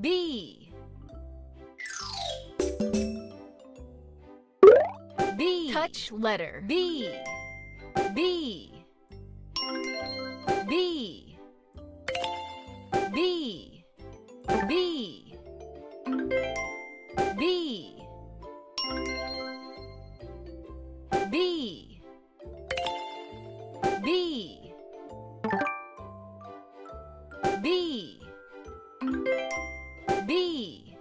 B. B. Touch letter. B. B. B. B. B. B. B. B. B. B.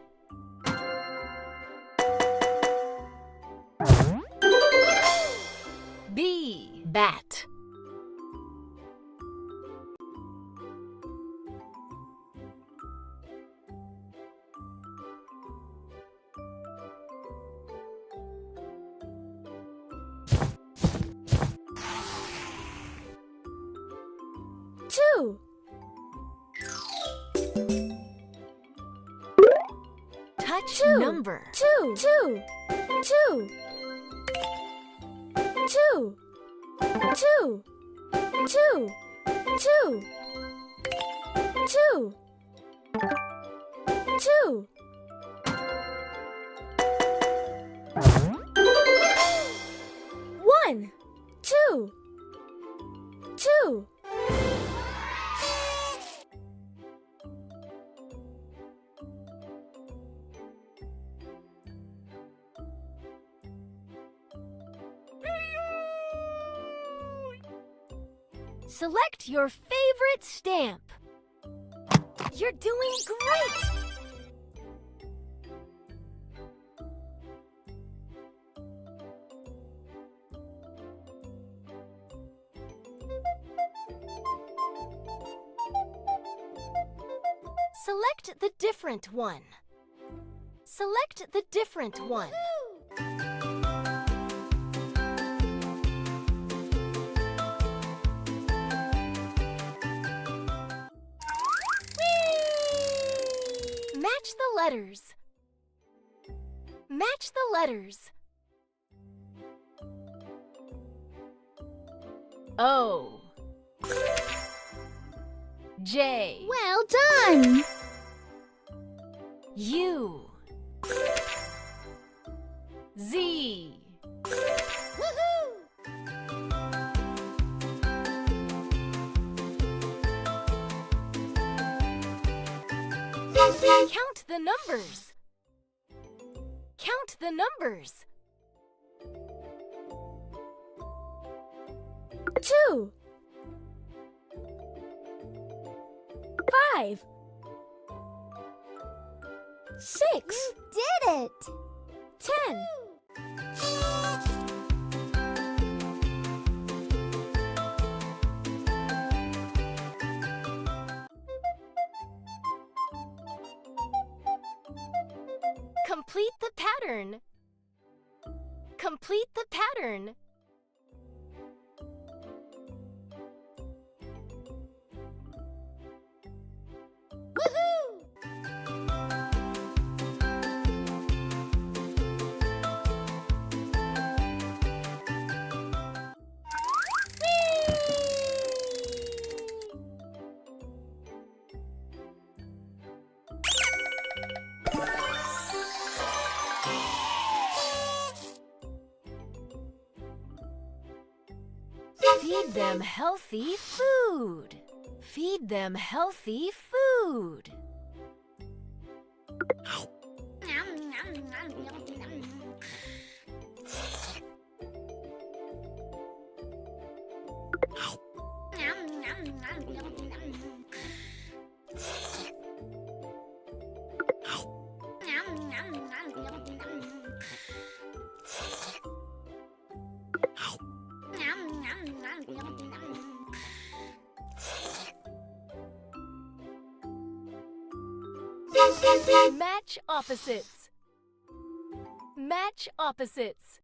B. Bat. Two. Touch number. Two. Two. Two. Two. Two. Two. Two. Two. Two. One. Two. Two. Select your favorite stamp. You're doing great! Select the different one. Select the different one. Match the letters. Match the letters. O. J. Well done! U. Z. Count the numbers. Count the numbers. 2. 5. 6. You did it! 10. Complete the pattern. Complete the pattern. Feed them healthy food. Feed them healthy food. Match opposites. Match opposites.